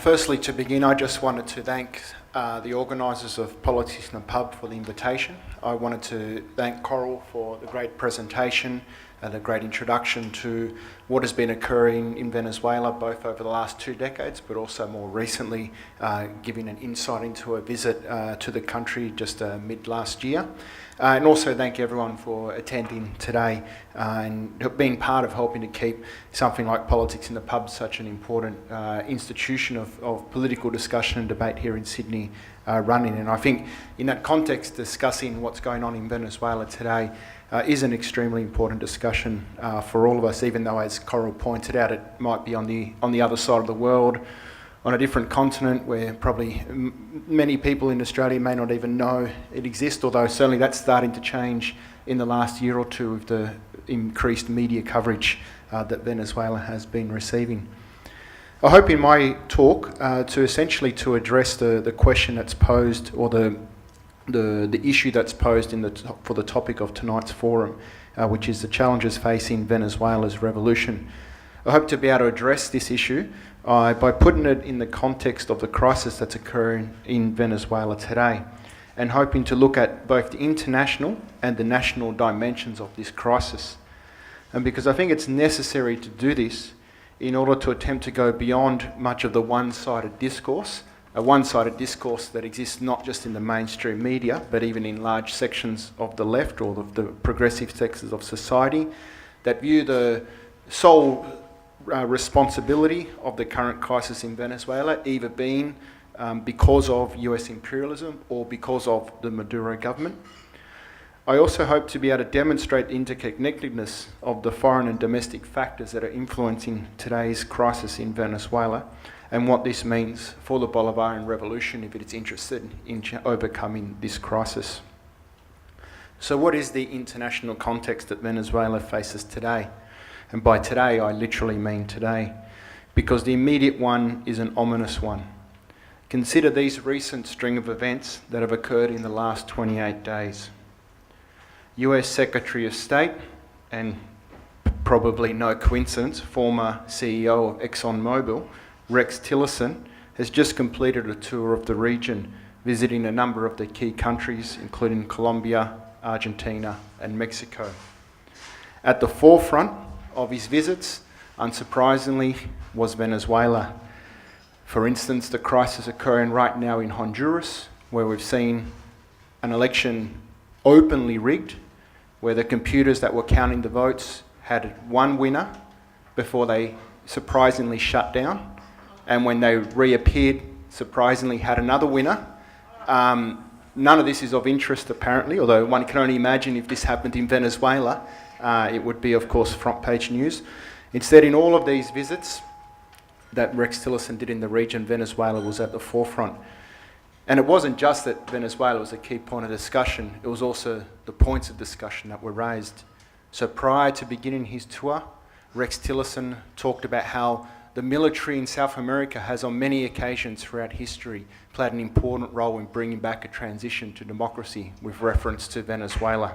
Firstly, to begin, I just wanted to thank the organisers of Politics in the Pub for the invitation. I wanted to thank Coral for the great presentation and the great introduction to what has been occurring in Venezuela, both over the last 2 decades, but also more recently, giving an insight into a visit to the country just mid last year. And also thank everyone for attending today and being part of helping to keep something like Politics in the Pub such an important institution of political discussion and debate here in Sydney running. And I think in that context, discussing what's going on in Venezuela today is an extremely important discussion for all of us, even though, as Coral pointed out, it might be on the other side of the world, on a different continent where probably many people in Australia may not even know it exists, although certainly that's starting to change in the last year or two with the increased media coverage that Venezuela has been receiving. I hope in my talk to essentially to address the question that's posed, or the issue that's posed for the topic of tonight's forum, which is the challenges facing Venezuela's revolution. I hope to be able to address this issue by putting it in the context of the crisis that's occurring in Venezuela today, and hoping to look at both the international and the national dimensions of this crisis. And because I think it's necessary to do this in order to attempt to go beyond much of the one-sided discourse, a one-sided discourse that exists not just in the mainstream media, but even in large sections of the left or the progressive sectors of society that view the sole responsibility of the current crisis in Venezuela either being because of US imperialism or because of the Maduro government. I also hope to be able to demonstrate the interconnectedness of the foreign and domestic factors that are influencing today's crisis in Venezuela, and what this means for the Bolivarian revolution if it is interested in overcoming this crisis. So what is the international context that Venezuela faces today? And by today, I literally mean today, because the immediate one is an ominous one. Consider these recent string of events that have occurred in the last 28 days. US Secretary of State, and probably no coincidence, former CEO of ExxonMobil, Rex Tillerson, has just completed a tour of the region, visiting a number of the key countries, including Colombia, Argentina, and Mexico. At the forefront of his visits, unsurprisingly, was Venezuela. For instance, the crisis occurring right now in Honduras, where we've seen an election openly rigged, where the computers that were counting the votes had one winner before they surprisingly shut down, and when they reappeared, surprisingly had another winner. None of this is of interest, apparently, although one can only imagine if this happened in Venezuela, it would be, of course, front page news. Instead, in all of these visits that Rex Tillerson did in the region, Venezuela was at the forefront. And it wasn't just that Venezuela was a key point of discussion, it was also the points of discussion that were raised. So prior to beginning his tour, Rex Tillerson talked about how the military in South America has on many occasions throughout history played an important role in bringing back a transition to democracy, with reference to Venezuela.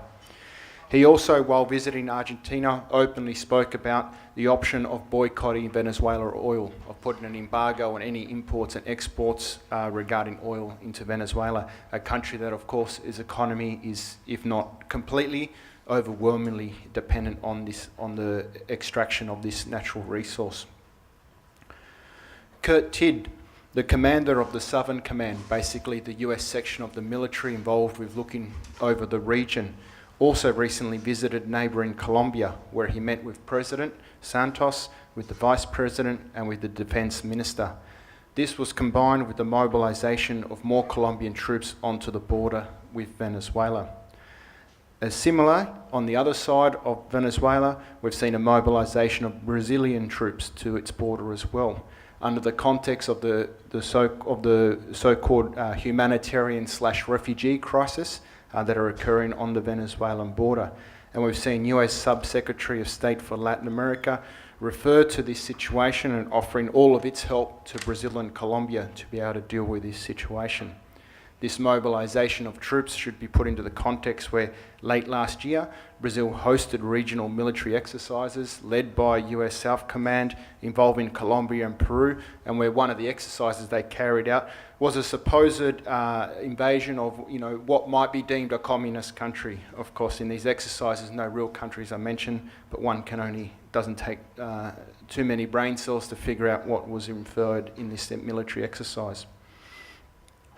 He also, while visiting Argentina, openly spoke about the option of boycotting Venezuela oil, of putting an embargo on any imports and exports regarding oil into Venezuela, a country that, of course, its economy is, if not completely, overwhelmingly dependent on the extraction of this natural resource. Kurt Tidd, the commander of the Southern Command, basically the US section of the military involved with looking over the region, also recently visited neighbouring Colombia, where he met with President Santos, with the Vice President and with the Defence Minister. This was combined with the mobilisation of more Colombian troops onto the border with Venezuela. As similar, on the other side of Venezuela, we've seen a mobilisation of Brazilian troops to its border as well, under the context of the so-called humanitarian/refugee crisis that are occurring on the Venezuelan border. And we've seen US Sub-Secretary of State for Latin America refer to this situation and offering all of its help to Brazil and Colombia to be able to deal with this situation. This mobilisation of troops should be put into the context where late last year, Brazil hosted regional military exercises led by US South Command involving Colombia and Peru, and where one of the exercises they carried out was a supposed invasion of what might be deemed a communist country. Of course, in these exercises, no real countries are mentioned, but one doesn't take too many brain cells to figure out what was inferred in this military exercise.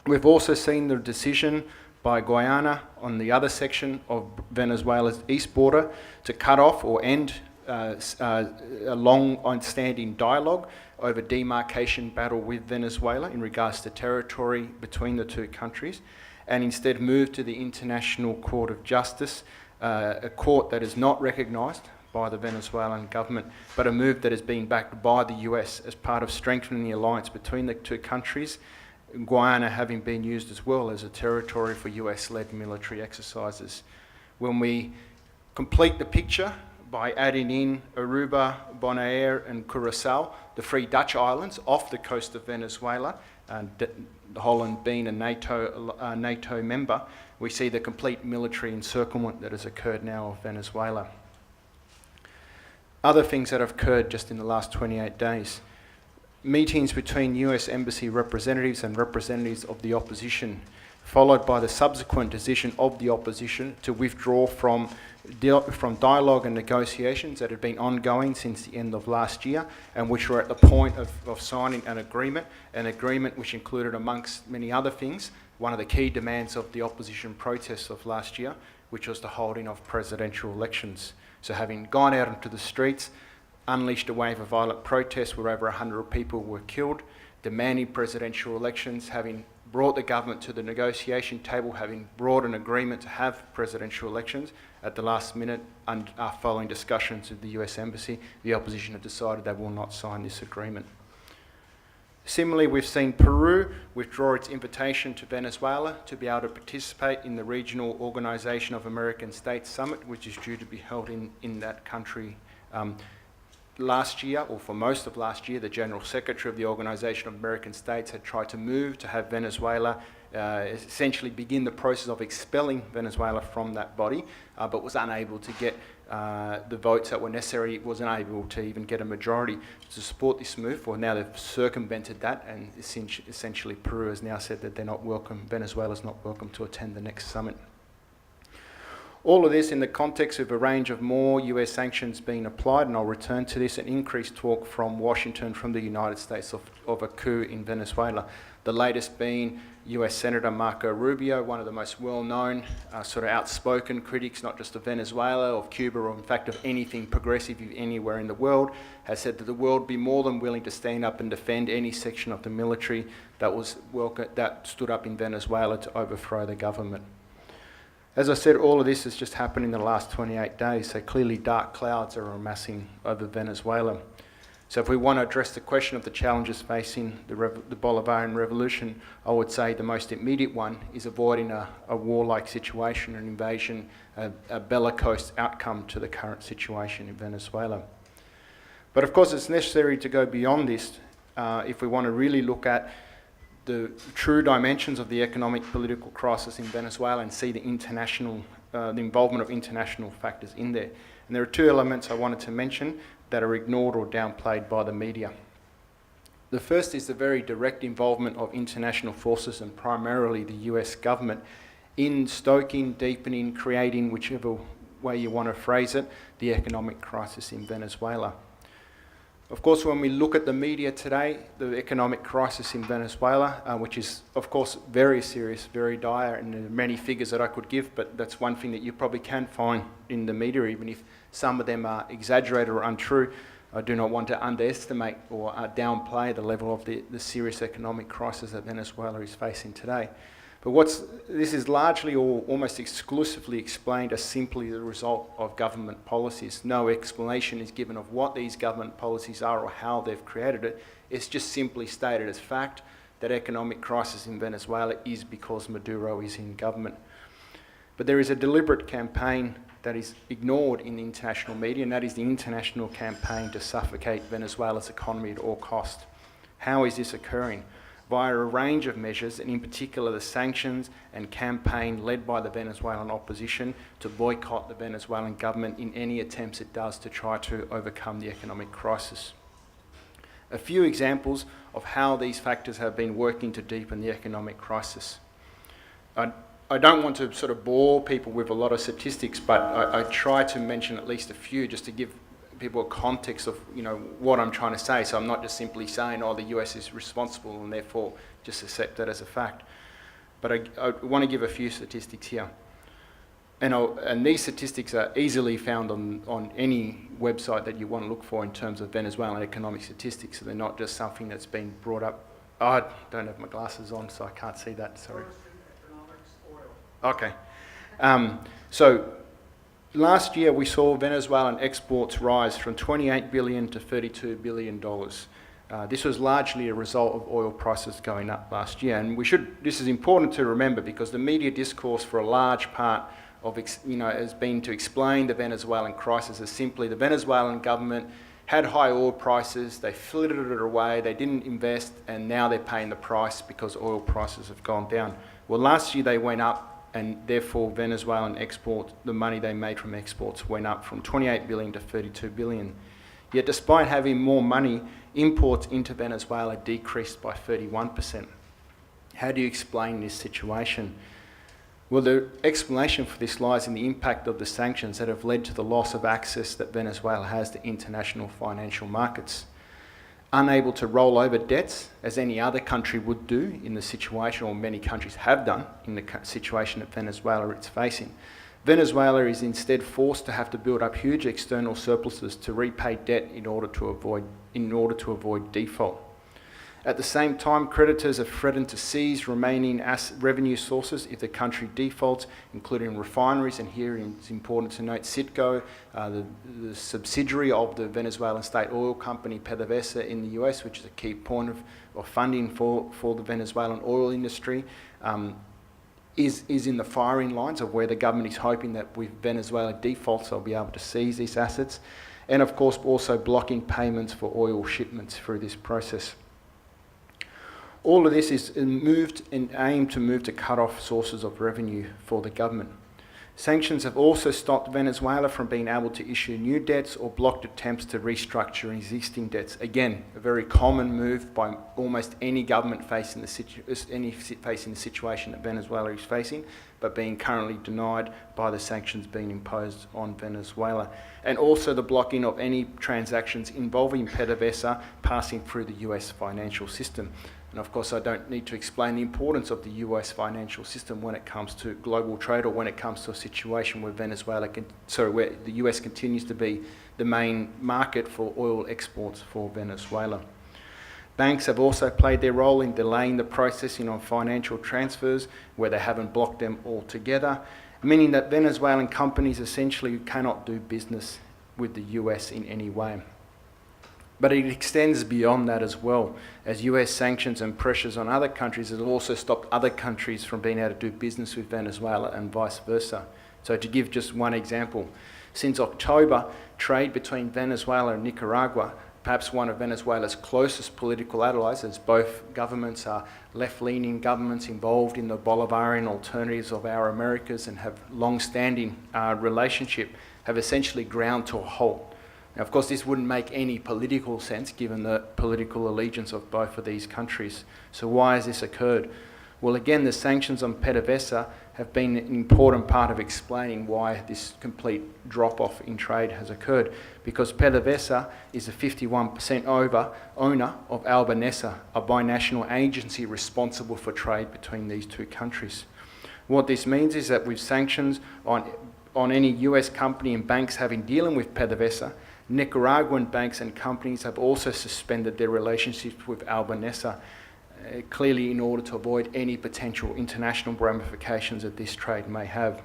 We've also seen the decision by Guyana on the other section of Venezuela's east border to cut off or end a long-standing dialogue over demarcation battle with Venezuela in regards to territory between the two countries, and instead move to the International Court of Justice, a court that is not recognised by the Venezuelan government, but a move that has been backed by the US as part of strengthening the alliance between the two countries, Guyana having been used as well as a territory for US-led military exercises. When we complete the picture by adding in Aruba, Bonaire and Curacao, the three Dutch islands off the coast of Venezuela, and Holland being a NATO member, we see the complete military encirclement that has occurred now of Venezuela. Other things that have occurred just in the last 28 days. Meetings between US Embassy representatives and representatives of the opposition, followed by the subsequent decision of the opposition to withdraw from dialogue and negotiations that had been ongoing since the end of last year, and which were at the point of signing an agreement which included, amongst many other things, one of the key demands of the opposition protests of last year, which was the holding of presidential elections. So having gone out into the streets, unleashed a wave of violent protests where over 100 people were killed, demanding presidential elections, having brought the government to the negotiation table, having brought an agreement to have presidential elections. At the last minute, and following discussions with the US Embassy, the opposition have decided they will not sign this agreement. Similarly, we've seen Peru withdraw its invitation to Venezuela to be able to participate in the Regional Organization of American States Summit, which is due to be held in that country. Last year, or for most of last year, the General Secretary of the Organisation of American States had tried to move to have Venezuela essentially begin the process of expelling Venezuela from that body, but was unable to get the votes that were necessary, wasn't able to even get a majority to support this move. Well, now they've circumvented that, and essentially Peru has now said that they're not welcome, Venezuela's not welcome to attend the next summit. All of this in the context of a range of more US sanctions being applied, and I'll return to this, and increased talk from Washington, from the United States, of a coup in Venezuela. The latest being US Senator Marco Rubio, one of the most well-known, sort of outspoken critics, not just of Venezuela, of Cuba, or in fact of anything progressive anywhere in the world, has said that the world would be more than willing to stand up and defend any section of the military that stood up in Venezuela to overthrow the government. As I said, all of this has just happened in the last 28 days, so clearly dark clouds are amassing over Venezuela. So if we want to address the question of the challenges facing the Bolivarian revolution, I would say the most immediate one is avoiding a warlike situation, an invasion, a bellicose outcome to the current situation in Venezuela. But of course it's necessary to go beyond this if we want to really look at the true dimensions of the economic political crisis in Venezuela and see the involvement of international factors in there. And there are two elements I wanted to mention that are ignored or downplayed by the media. The first is the very direct involvement of international forces, and primarily the US government, in stoking, deepening, creating, whichever way you want to phrase it, the economic crisis in Venezuela. Of course, when we look at the media today, the economic crisis in Venezuela, which is, of course, very serious, very dire, and there are many figures that I could give, but that's one thing that you probably can find in the media, even if some of them are exaggerated or untrue. I do not want to underestimate or downplay the level of the serious economic crisis that Venezuela is facing today. But this is largely or almost exclusively explained as simply the result of government policies. No explanation is given of what these government policies are or how they've created it. It's just simply stated as fact that economic crisis in Venezuela is because Maduro is in government. But there is a deliberate campaign that is ignored in the international media, and that is the international campaign to suffocate Venezuela's economy at all cost. How is this occurring? via a range of measures, and in particular the sanctions and campaign led by the Venezuelan opposition to boycott the Venezuelan government in any attempts it does to try to overcome the economic crisis. A few examples of how these factors have been working to deepen the economic crisis. I don't want to sort of bore people with a lot of statistics, but I try to mention at least a few just to give people a context of what I'm trying to say. So I'm not just simply saying, oh, the US is responsible and therefore just accept that as a fact. But I want to give a few statistics here. And these statistics are easily found on any website that you want to look for in terms of Venezuelan economic statistics. So they're not just something that's been brought up. Oh, I don't have my glasses on, so I can't see that, sorry. Okay. So last year we saw Venezuelan exports rise from $28 billion to $32 billion. This was largely a result of oil prices going up last year. And this is important to remember because the media discourse for a large part of, has been to explain the Venezuelan crisis as simply the Venezuelan government had high oil prices, they flitted it away, they didn't invest, and now they're paying the price because oil prices have gone down. Well, last year they went up, and therefore Venezuelan exports, the money they made from exports went up from 28 billion to 32 billion. Yet despite having more money, imports into Venezuela decreased by 31%. How do you explain this situation? Well, the explanation for this lies in the impact of the sanctions that have led to the loss of access that Venezuela has to international financial markets. Unable to roll over debts, as any other country would do in the situation, or many countries have done in the situation that Venezuela is facing. Venezuela is instead forced to have to build up huge external surpluses to repay debt in order to avoid default. At the same time, creditors have threatened to seize remaining revenue sources if the country defaults, including refineries, and here it's important to note Citgo, the subsidiary of the Venezuelan state oil company PDVSA in the US, which is a key point of funding for the Venezuelan oil industry, is in the firing lines of where the government is hoping that with Venezuela defaults they'll be able to seize these assets, and of course also blocking payments for oil shipments through this process. All of this is aimed to move to cut off sources of revenue for the government. Sanctions have also stopped Venezuela from being able to issue new debts or blocked attempts to restructure existing debts. Again, a very common move by almost any government facing the situation that Venezuela is facing, but being currently denied by the sanctions being imposed on Venezuela. And also the blocking of any transactions involving PDVSA passing through the US financial system. And of course, I don't need to explain the importance of the US financial system when it comes to global trade or when it comes to a situation where where the US continues to be the main market for oil exports for Venezuela. Banks have also played their role in delaying the processing of financial transfers where they haven't blocked them altogether, meaning that Venezuelan companies essentially cannot do business with the US in any way. But it extends beyond that as well, as US sanctions and pressures on other countries have also stopped other countries from being able to do business with Venezuela and vice versa. So to give just one example, since October, trade between Venezuela and Nicaragua, perhaps one of Venezuela's closest political allies, as both governments are left-leaning governments involved in the Bolivarian alternatives of our Americas and have long-standing relationship, have essentially ground to a halt. Now, of course, this wouldn't make any political sense given the political allegiance of both of these countries. So why has this occurred? Well, again, the sanctions on PDVSA have been an important part of explaining why this complete drop-off in trade has occurred, because PDVSA is a 51% owner of Albanesa, a binational agency responsible for trade between these two countries. What this means is that with sanctions on any US company and banks having dealing with PDVSA, Nicaraguan banks and companies have also suspended their relationships with Albanesa, clearly in order to avoid any potential international ramifications that this trade may have.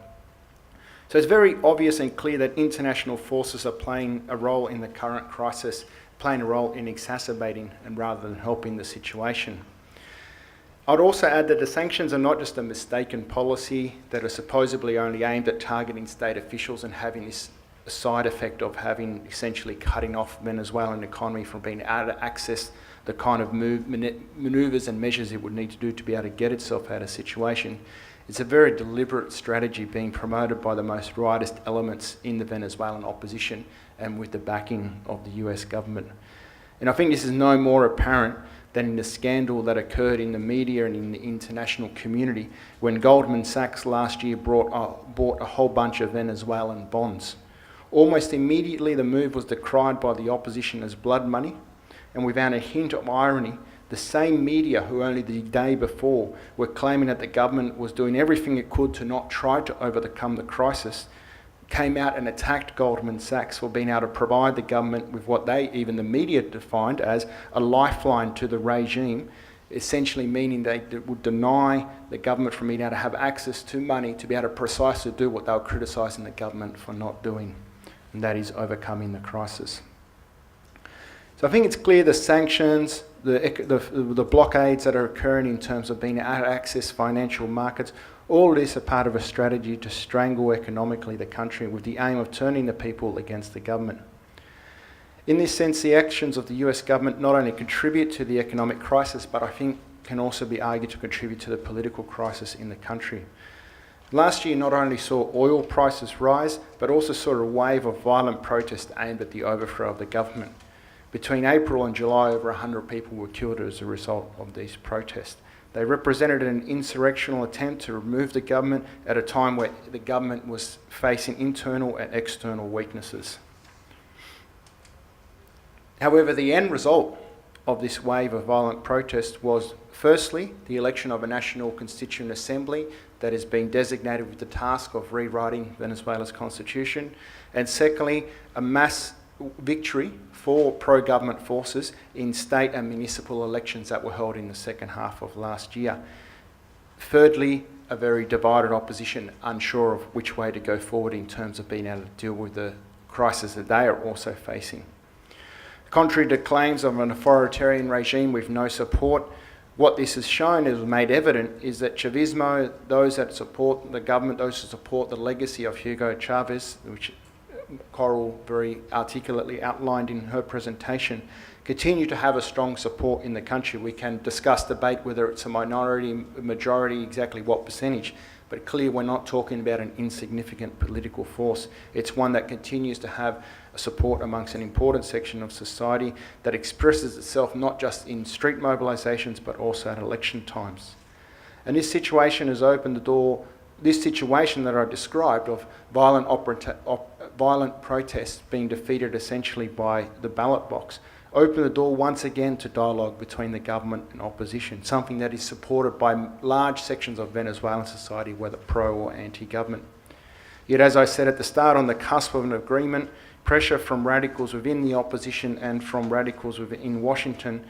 So it's very obvious and clear that international forces are playing a role in the current crisis, playing a role in exacerbating and rather than helping the situation. I'd also add that the sanctions are not just a mistaken policy that are supposedly only aimed at targeting state officials and having this side effect of having essentially cutting off Venezuelan economy from being able to access the kind of manoeuvres and measures it would need to do to be able to get itself out of a situation. It's a very deliberate strategy being promoted by the most rightist elements in the Venezuelan opposition and with the backing of the US government. And I think this is no more apparent than in the scandal that occurred in the media and in the international community when Goldman Sachs last year bought a whole bunch of Venezuelan bonds. Almost immediately the move was decried by the opposition as blood money, and without a hint of irony, the same media who only the day before were claiming that the government was doing everything it could to not try to overcome the crisis came out and attacked Goldman Sachs for being able to provide the government with what they, even the media, defined as a lifeline to the regime, essentially meaning they would deny the government from being able to have access to money to be able to precisely do what they were criticising the government for not doing, and that is overcoming the crisis. So I think it's clear the sanctions, the blockades that are occurring in terms of being able to access financial markets, all of this are part of a strategy to strangle economically the country with the aim of turning the people against the government. In this sense, the actions of the US government not only contribute to the economic crisis, but I think can also be argued to contribute to the political crisis in the country. Last year not only saw oil prices rise, but also saw a wave of violent protest aimed at the overthrow of the government. Between April and July, over 100 people were killed as a result of these protests. They represented an insurrectional attempt to remove the government at a time where the government was facing internal and external weaknesses. However, the end result of this wave of violent protest was, firstly, the election of a National Constituent Assembly that has been designated with the task of rewriting Venezuela's constitution, and secondly, a mass victory for pro-government forces in state and municipal elections that were held in the second half of last year. Thirdly, a very divided opposition, unsure of which way to go forward in terms of being able to deal with the crisis that they are also facing. Contrary to claims of an authoritarian regime with no support, what this has shown, as made evident, is that Chavismo, those that support the government, those who support the legacy of Hugo Chavez, which Coral very articulately outlined in her presentation, continue to have a strong support in the country. We can discuss, debate whether it's a minority, majority, exactly what percentage, but clearly we're not talking about an insignificant political force. It's one that continues to have support amongst an important section of society that expresses itself not just in street mobilisations but also at election times. And this situation has opened the door. This situation that I described of violent protests being defeated essentially by the ballot box opened the door once again to dialogue between the government and opposition, something that is supported by large sections of Venezuelan society, whether pro or anti-government. Yet, as I said at the start, on the cusp of an agreement, pressure from radicals within the opposition and from radicals within Washington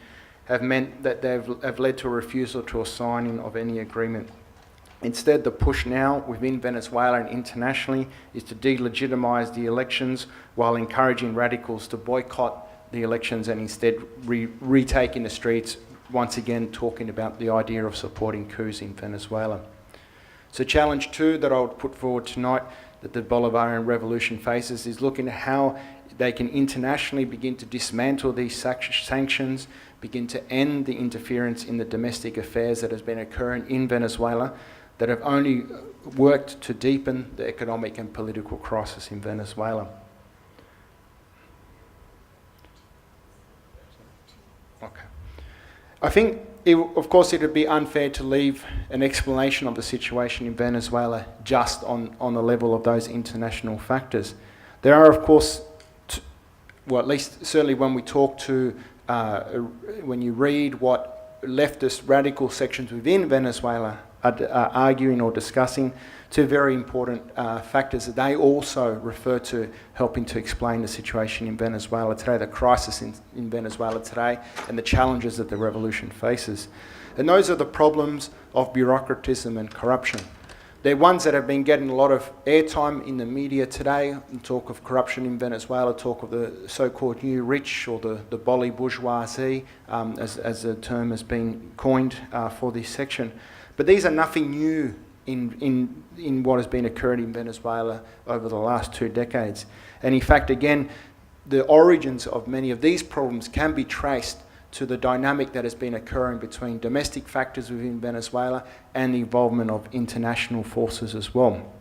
have meant that have led to a refusal to a signing of any agreement. Instead, the push now within Venezuela and internationally is to delegitimise the elections while encouraging radicals to boycott the elections and instead retaking the streets, once again talking about the idea of supporting coups in Venezuela. So challenge 2 that I would put forward tonight that the Bolivarian revolution faces is looking at how they can internationally begin to dismantle these sanctions, begin to end the interference in the domestic affairs that has been occurring in Venezuela that have only worked to deepen the economic and political crisis in Venezuela. Okay. I think, of course, it would be unfair to leave an explanation of the situation in Venezuela just on the level of those international factors. There are, of course, well, at least certainly when we talk to, when you read what leftist radical sections within Venezuela are arguing or discussing, two very important factors that they also refer to helping to explain the situation in Venezuela today, the crisis in Venezuela today, and the challenges that the revolution faces. And those are the problems of bureaucratism and corruption. They're ones that have been getting a lot of airtime in the media today. Talk of corruption in Venezuela, talk of the so-called new rich or the bourgeoisie, as the term has been coined for this section. But these are nothing new in what has been occurring in Venezuela over the last 2 decades. And in fact, again, the origins of many of these problems can be traced to the dynamic that has been occurring between domestic factors within Venezuela and the involvement of international forces as well.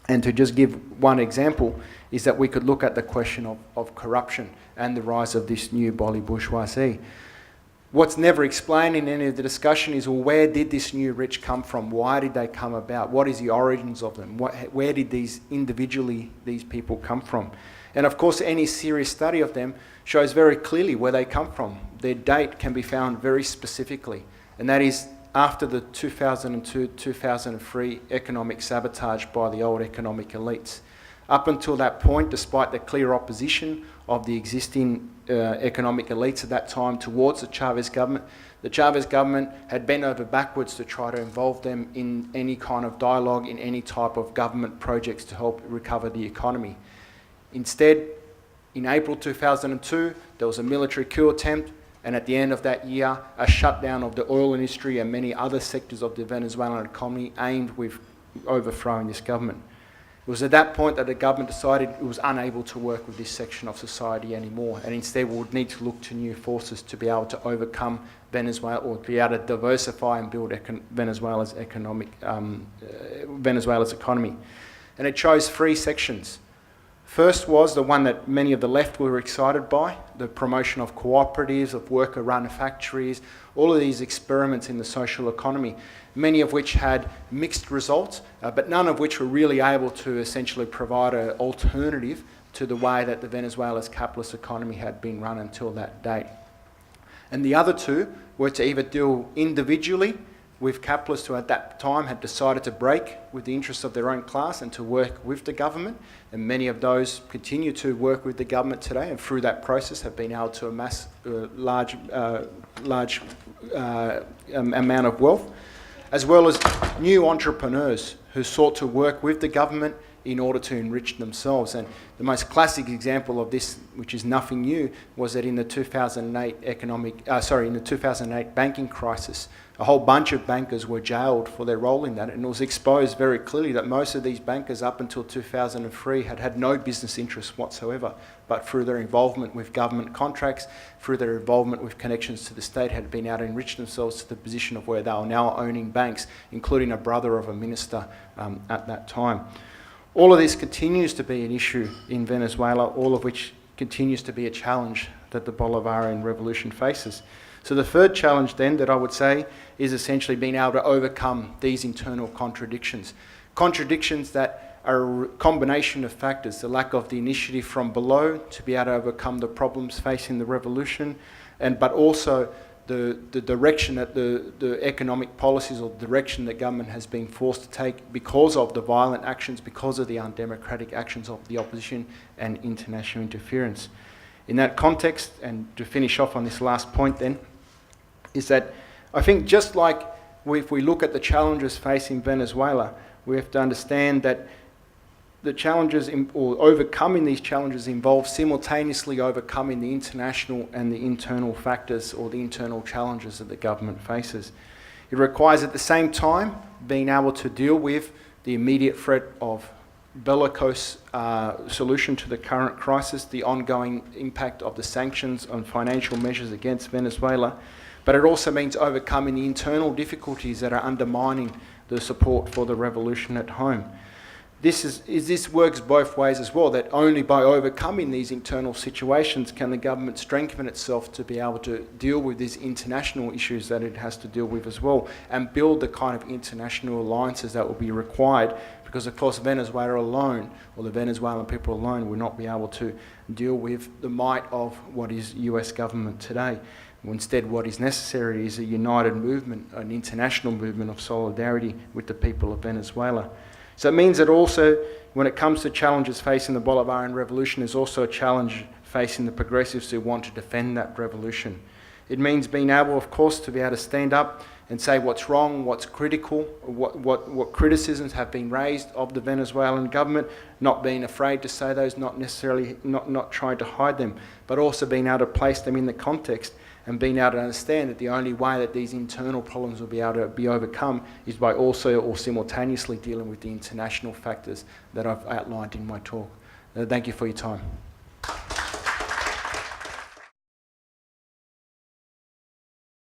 And to just give one example is that we could look at the question of corruption and the rise of this new bourgeoisie. What's never explained in any of the discussion is, well, where did this new rich come from? Why did they come about? What is the origins of them? Where did these people come from? And of course, any serious study of them shows very clearly where they come from. Their date can be found very specifically, and that is after the 2002-2003 economic sabotage by the old economic elites. Up until that point, despite the clear opposition of the existing economic elites at that time towards the Chavez government had bent over backwards to try to involve them in any kind of dialogue, in any type of government projects to help recover the economy. Instead, in April 2002, there was a military coup attempt, and at the end of that year, a shutdown of the oil industry and many other sectors of the Venezuelan economy aimed with overthrowing this government. It was at that point that the government decided it was unable to work with this section of society anymore, and instead we would need to look to new forces to be able to overcome Venezuela, or be able to diversify and build Venezuela's economy. And it chose three sections. First was the one that many of the left were excited by, the promotion of cooperatives, of worker-run factories, all of these experiments in the social economy, many of which had mixed results, but none of which were really able to essentially provide an alternative to the way that the Venezuela's capitalist economy had been run until that date. And the other two were to either deal individually with capitalists who at that time had decided to break with the interests of their own class and to work with the government, and many of those continue to work with the government today, and through that process have been able to amass large amount of wealth, as well as new entrepreneurs who sought to work with the government in order to enrich themselves. And the most classic example of this, which is nothing new, was that in the 2008 banking crisis, a whole bunch of bankers were jailed for their role in that, and it was exposed very clearly that most of these bankers up until 2003 had no business interests whatsoever, but through their involvement with government contracts, through their involvement with connections to the state, had been able to enrich themselves to the position of where they are now owning banks, including a brother of a minister at that time. All of this continues to be an issue in Venezuela, all of which continues to be a challenge that the Bolivarian revolution faces. So the third challenge then that I would say is essentially being able to overcome these internal contradictions. Contradictions that are a combination of factors, the lack of the initiative from below to be able to overcome the problems facing the revolution, but also the direction that the economic policies or the direction that government has been forced to take because of the violent actions, because of the undemocratic actions of the opposition and international interference. In that context, and to finish off on this last point then, is that I think just like if we look at the challenges facing Venezuela, we have to understand that the challenges or overcoming these challenges involves simultaneously overcoming the international and the internal factors or the internal challenges that the government faces. It requires at the same time being able to deal with the immediate threat of bellicose solution to the current crisis, the ongoing impact of the sanctions on financial measures against Venezuela, but it also means overcoming the internal difficulties that are undermining the support for the revolution at home. This works both ways as well, that only by overcoming these internal situations can the government strengthen itself to be able to deal with these international issues that it has to deal with as well, and build the kind of international alliances that will be required, because of course Venezuela alone, or the Venezuelan people alone, will not be able to deal with the might of what is US government today. Instead, what is necessary is a united movement, an international movement of solidarity with the people of Venezuela. So it means that also, when it comes to challenges facing the Bolivarian revolution, there's also a challenge facing the progressives who want to defend that revolution. It means being able, of course, to be able to stand up and say what's wrong, what's critical, what criticisms have been raised of the Venezuelan government, not being afraid to say those, not necessarily not trying to hide them, but also being able to place them in the context and being able to understand that the only way that these internal problems will be able to be overcome is by also or simultaneously dealing with the international factors that I've outlined in my talk. Thank you for your time.